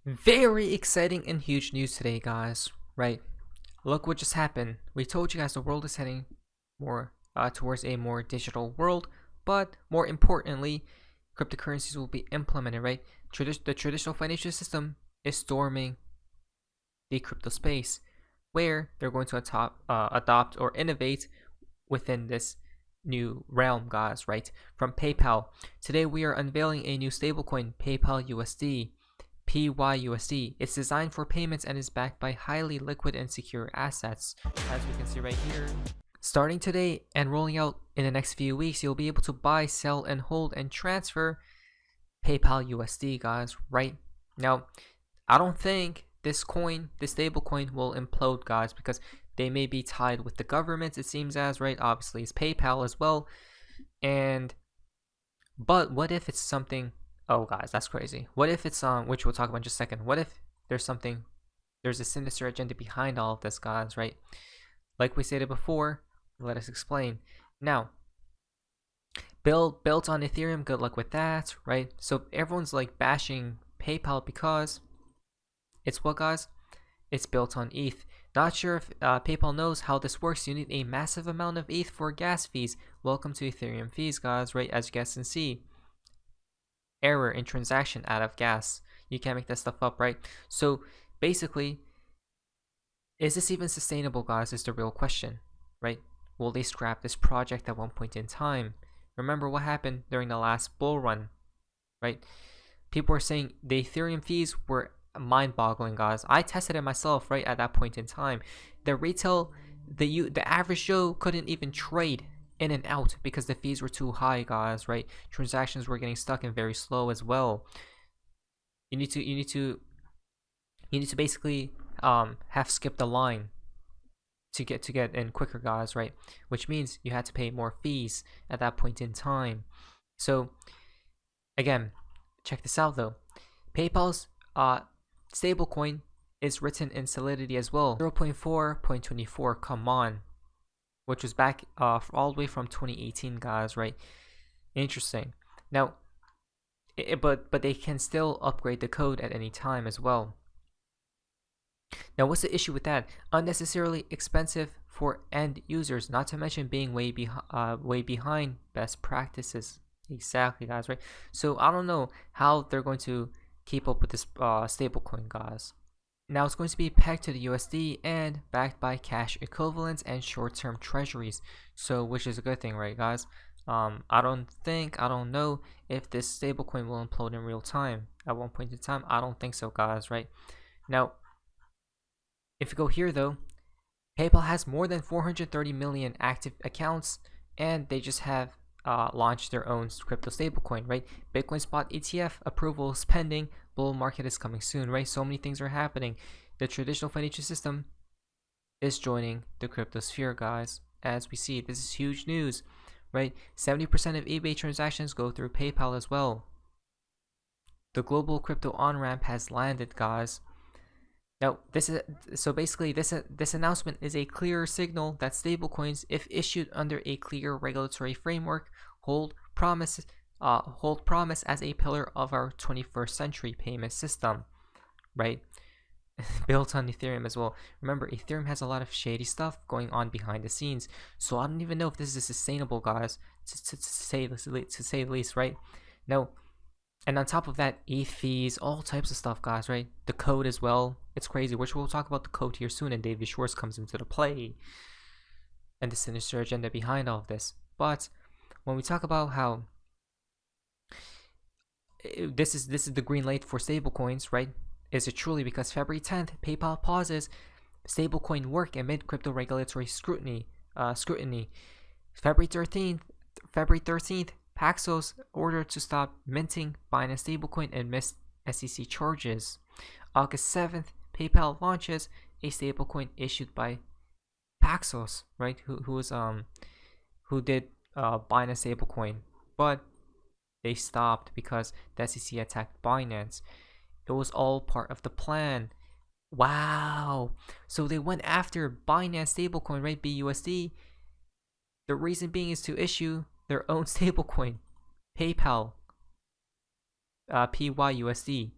Very exciting and huge news today, guys. Right? Look what just happened. We told you guys the world is heading more towards a more digital world, but more importantly, cryptocurrencies will be implemented. Right? The traditional financial system is storming the crypto space, where they're going to adopt or innovate within this new realm, guys. Right? From PayPal. Today we are unveiling a new stablecoin, PayPal USD. PYUSD. It's designed for payments and is backed by highly liquid and secure assets. As we can see right here, starting today and rolling out in the next few weeks, you'll be able to buy, sell, and hold and transfer PayPal USD, guys. Right now, I don't think this stable coin will implode, guys, because they may be tied with the government, it seems as, right? Obviously, it's PayPal as well. But what if it's something? Oh, guys, that's crazy. What if it's which we'll talk about in just a second. What if there's a sinister agenda behind all of this, guys, right? Like we stated before, let us explain. Now, built on Ethereum, good luck with that, right? So everyone's like bashing PayPal because it's what, guys? It's built on ETH. Not sure if PayPal knows how this works. You need a massive amount of ETH for gas fees. Welcome to Ethereum fees, guys, right? As you guys can see. Error in transaction out of gas. You can't make that stuff up, right? So basically, is this even sustainable, guys, is the real question, right? Will they scrap this project at one point in time? Remember what happened during the last bull run, right? People were saying the Ethereum fees were mind-boggling, guys. I tested it myself, right, at that point in time. The retail, the average Joe couldn't even trade in and out because the fees were too high, guys, right? Transactions were getting stuck and very slow as well. You need to basically have skipped the line to get in quicker, guys, right? Which means you had to pay more fees at that point in time. So again, check this out though. PayPal's stablecoin is written in Solidity as well. 0.4.24, come on. Which was back all the way from 2018, guys, right? Interesting. Now, but they can still upgrade the code at any time as well. Now, what's the issue with that? Unnecessarily expensive for end users, not to mention being way behind best practices. Exactly, guys, right? So I don't know how they're going to keep up with this stablecoin, guys. Now it's going to be pegged to the USD and backed by cash equivalents and short-term treasuries, so which is a good thing, right, guys? I don't know if this stablecoin will implode in real time at one point in time. I don't think so, guys, right? Now, if you go here though, PayPal has more than 430 million active accounts, and they just have launched their own crypto stablecoin, right? Bitcoin spot ETF approval is pending. Bull market is coming soon, right? So many things are happening. The traditional financial system is joining the crypto sphere, guys. As we see, this is huge news, right? 70% of eBay transactions go through PayPal as well. The global crypto on-ramp has landed, guys. Now, this announcement is a clear signal that stablecoins, if issued under a clear regulatory framework, hold promise as a pillar of our 21st century payment system, right? Built on Ethereum as well. Remember, Ethereum has a lot of shady stuff going on behind the scenes, so I don't even know if this is sustainable, guys, to say the least, right? Now, and on top of that, ETH fees, all types of stuff, guys, right? The code as well. It's crazy, which we'll talk about the code here soon, and David Schwartz comes into the play and the sinister agenda behind all of this. But when we talk about how this is the green light for stablecoins, right? Is it truly? Because February 10th, PayPal pauses stablecoin work amid crypto regulatory scrutiny. February 13th, Paxos ordered to stop minting Binance stablecoin and missed SEC charges. August 7th, PayPal launches a stablecoin issued by Paxos, right? Who did Binance stablecoin, but they stopped because the SEC attacked Binance. It was all part of the plan. Wow. So they went after Binance stablecoin, right? BUSD. The reason being is to issue their own stablecoin, PayPal, PYUSD.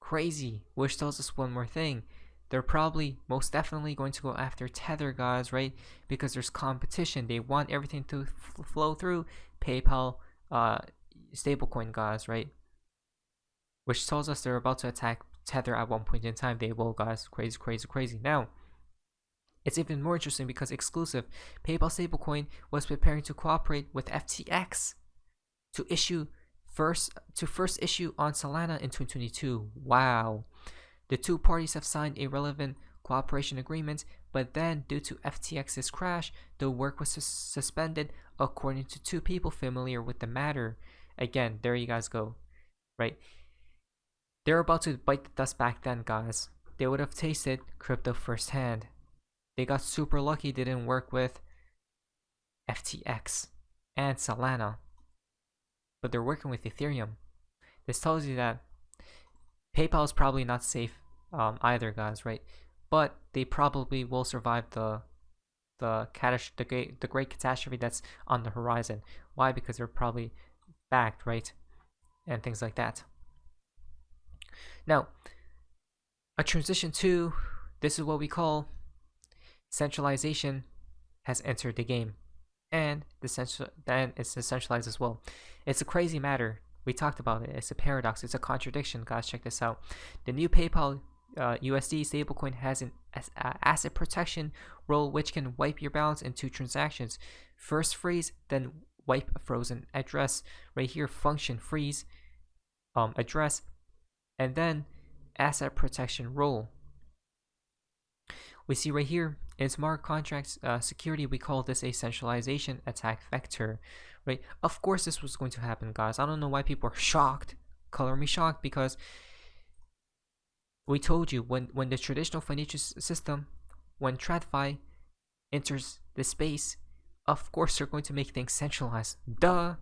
Crazy. Which tells us one more thing. They're probably most definitely going to go after Tether, guys, right? Because there's competition. They want everything to flow through PayPal stablecoin, guys, right? Which tells us they're about to attack Tether at one point in time. They will, guys. Crazy, crazy, crazy. Now, it's even more interesting because exclusive PayPal stablecoin was preparing to cooperate with FTX to first issue on Solana in 2022. Wow. The two parties have signed a relevant cooperation agreement, but then due to FTX's crash, the work was suspended, according to two people familiar with the matter. Again, there you guys go, right? They're about to bite the dust back then, guys. They would have tasted crypto firsthand. They got super lucky they didn't work with FTX and Solana, but they're working with Ethereum. This tells you that PayPal is probably not safe either, guys, right? But they probably will survive the great catastrophe that's on the horizon. Why? Because they're probably backed, right? And things like that. Now, a transition to, this is what we call centralization has entered the game, and it's decentralized as well. It's a crazy matter. We talked about it. It's a paradox. It's a contradiction, guys. Check this out. The new PayPal USD stablecoin has an asset protection role, which can wipe your balance in 2 transactions. First freeze, then wipe a frozen address. Right here, function freeze address, and then asset protection role. We see right here in smart contracts security, we call this a centralization attack vector, right? Of course this was going to happen, guys. I don't know why people are shocked. Color me shocked, because we told you when the traditional financial system, when TradFi enters the space, of course they're going to make things centralized. Duh.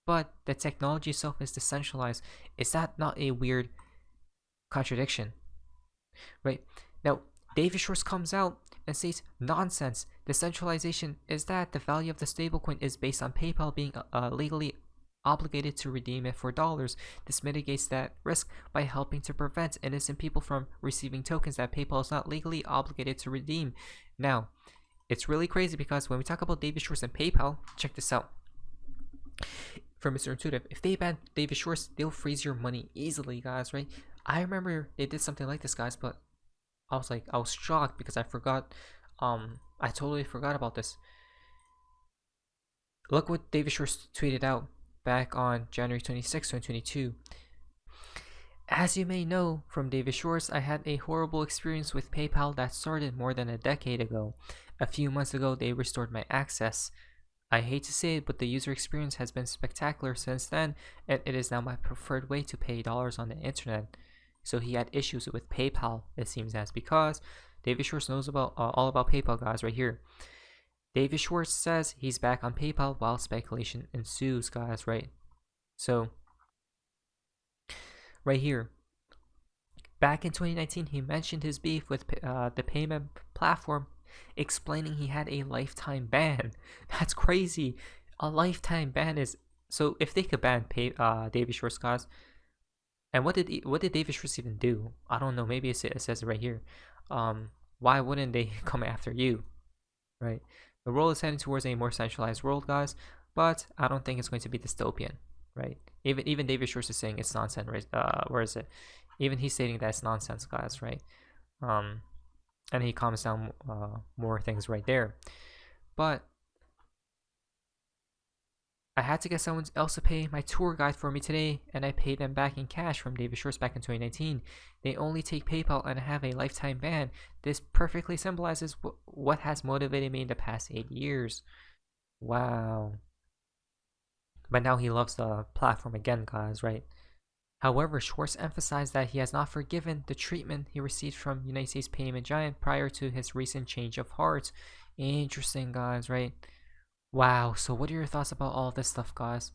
But the technology itself is decentralized. Is that not a weird contradiction? Right? Now, David Schwartz comes out and says, nonsense. Decentralization is that the value of the stablecoin is based on PayPal being legally obligated to redeem it for dollars. This mitigates that risk by helping to prevent innocent people from receiving tokens that PayPal is not legally obligated to redeem. Now, it's really crazy because when we talk about David Schwartz and PayPal, check this out. For Mr. Intuitive, if they ban David Schwartz, they'll freeze your money easily, guys, right? I remember they did something like this, guys, but I was shocked because I forgot. I totally forgot about this. Look what David Schwartz tweeted out back on January 26, 2022. As you may know from David Schwartz, I had a horrible experience with PayPal that started more than a decade ago. A few months ago, they restored my access. I hate to say it, but the user experience has been spectacular since then, and it is now my preferred way to pay dollars on the internet. So he had issues with PayPal, it seems as, because David Schwartz knows about all about PayPal, guys, right here. David Schwartz says he's back on PayPal while speculation ensues, guys, right? So, right here. Back in 2019, he mentioned his beef with the payment platform, explaining he had a lifetime ban. That's crazy. A lifetime ban is... So, if they could ban David Schwartz, guys... And what did David Schwartz even do? I don't know. Maybe it says it right here. Why wouldn't they come after you, right? The world is heading towards a more centralized world, guys, but I don't think it's going to be dystopian, right? Even David Schwartz is saying it's nonsense, right? Where is it? Even he's stating that it's nonsense, guys, right? And he comments down more things right there. But I had to get someone else to pay my tour guide for me today, and I paid them back in cash from David Schwartz back in 2019. They only take PayPal and have a lifetime ban. This perfectly symbolizes what has motivated me in the past 8 years. Wow. But now he loves the platform again, guys, right? However, Schwartz emphasized that he has not forgiven the treatment he received from United States payment giant prior to his recent change of heart. Interesting, guys, right? Wow, so what are your thoughts about all this stuff, guys?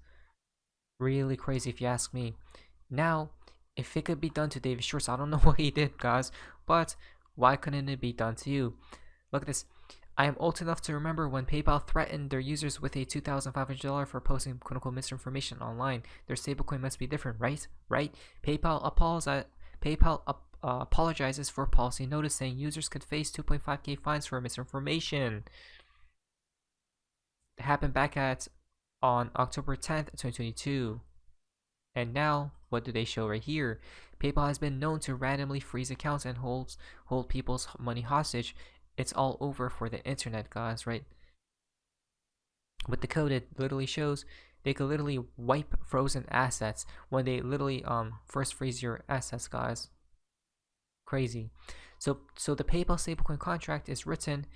Really crazy if you ask me. Now, if it could be done to David Schwartz, I don't know what he did, guys, but why couldn't it be done to you? Look at this. I am old enough to remember when PayPal threatened their users with a $2,500 for posting quote-unquote misinformation online. Their stablecoin must be different, right? Right? PayPal apologizes for policy notice, saying users could face 2.5K fines for misinformation. It happened back on October 10th, 2022. And now, what do they show right here? PayPal has been known to randomly freeze accounts and hold people's money hostage. It's all over for the internet, guys, right? With the code, it literally shows they could literally wipe frozen assets when they literally first freeze your assets, guys. Crazy. So the PayPal stablecoin contract is written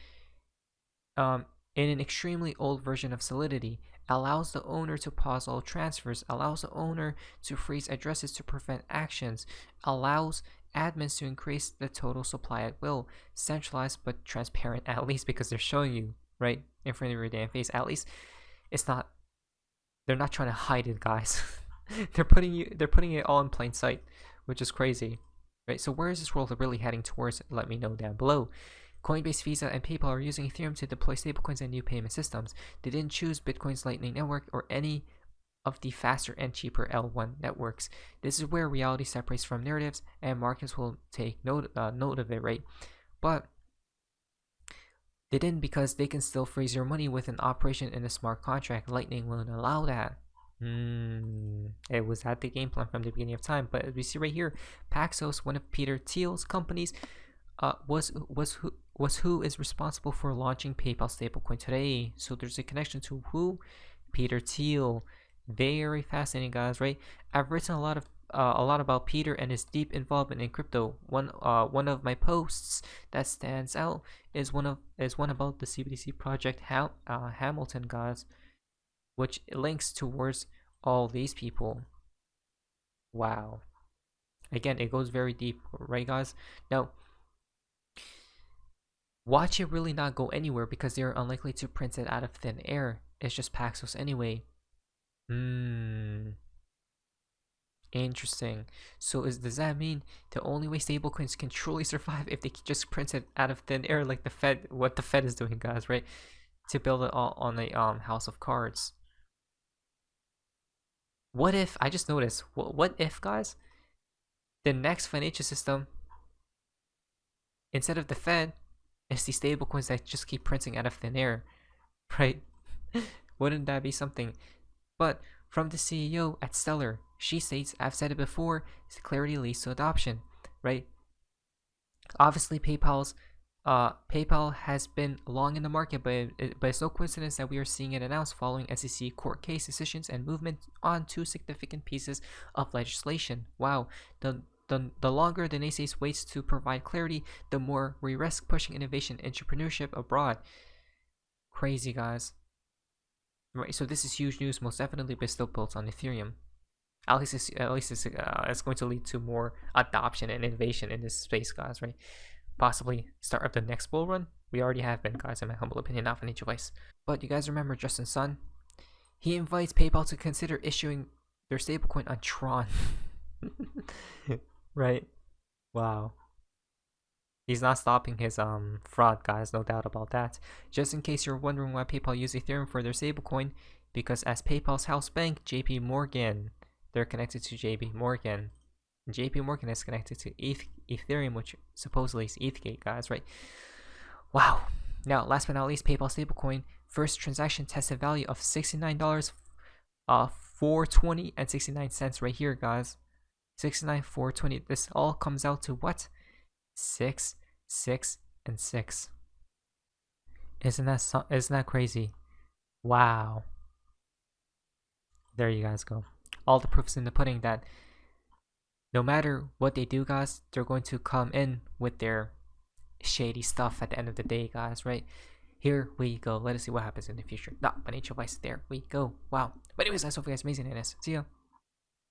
in an extremely old version of Solidity, allows the owner to pause all transfers, allows the owner to freeze addresses to prevent actions, allows admins to increase the total supply at will, centralized but transparent, at least, because they're showing you right in front of your damn face. At least it's not, they're not trying to hide it, guys. they're putting it all in plain sight, which is crazy, right? So where is this world really heading towards? Let me know down below. Coinbase, Visa, and PayPal are using Ethereum to deploy stablecoins and new payment systems. They didn't choose Bitcoin's Lightning Network or any of the faster and cheaper L1 networks. This is where reality separates from narratives, and markets will take note of it, right? But they didn't, because they can still freeze your money with an operation in a smart contract. Lightning won't allow that. It was at the game plan from the beginning of time. But as we see right here, Paxos, one of Peter Thiel's companies, was who is responsible for launching PayPal stablecoin today. So there's a connection to who? Peter Thiel. Very fascinating, guys, right? I've written a lot about Peter and his deep involvement in crypto. One of my posts that stands out is one about the CBDC project Hamilton, guys, which links towards all these people. Wow. Again, it goes very deep, right, guys? Now, watch it really not go anywhere, because they are unlikely to print it out of thin air. It's just Paxos anyway. Interesting. So does that mean the only way stablecoins can truly survive if they just print it out of thin air, like the Fed, what the Fed is doing, guys, right? To build it all on a house of cards. What if, I just noticed, what if, guys, the next financial system, instead of the Fed, is the stablecoins that just keep printing out of thin air, right? Wouldn't that be something? But from the CEO at Stellar, she states, I've said it before, clarity leads to adoption, right? Obviously, PayPal has been long in the market, but it's no coincidence that we are seeing it announced following SEC court case decisions and movement on two significant pieces of legislation. Wow, the longer the naysays waits to provide clarity, the more we risk pushing innovation and entrepreneurship abroad. Crazy, guys. Right, so this is huge news, most definitely, but still built on Ethereum. At least it's going to lead to more adoption and innovation in this space, guys, right? Possibly start up the next bull run. We already have been, guys, in my humble opinion, not financial advice. But you guys remember Justin Sun? He invites PayPal to consider issuing their stablecoin on Tron. Right? Wow. He's not stopping his fraud, guys, no doubt about that. Just in case you're wondering why PayPal used Ethereum for their stablecoin, because as PayPal's house bank, JP Morgan, they're connected to JP Morgan. And JP Morgan is connected to Ethereum, which supposedly is ETHgate, guys, right? Wow. Now, last but not least, PayPal stablecoin, first transaction tested value of $69, $4.20 and 69 cents right here, guys. 69, 4.20. This all comes out to what? 6, 6, and 6. Isn't that crazy? Wow. There you guys go. All the proofs in the pudding that no matter what they do, guys, they're going to come in with their shady stuff at the end of the day, guys, right? Here we go. Let us see what happens in the future. Not financial advice. There we go. Wow. But anyways, I hope you guys amazing in this. See ya.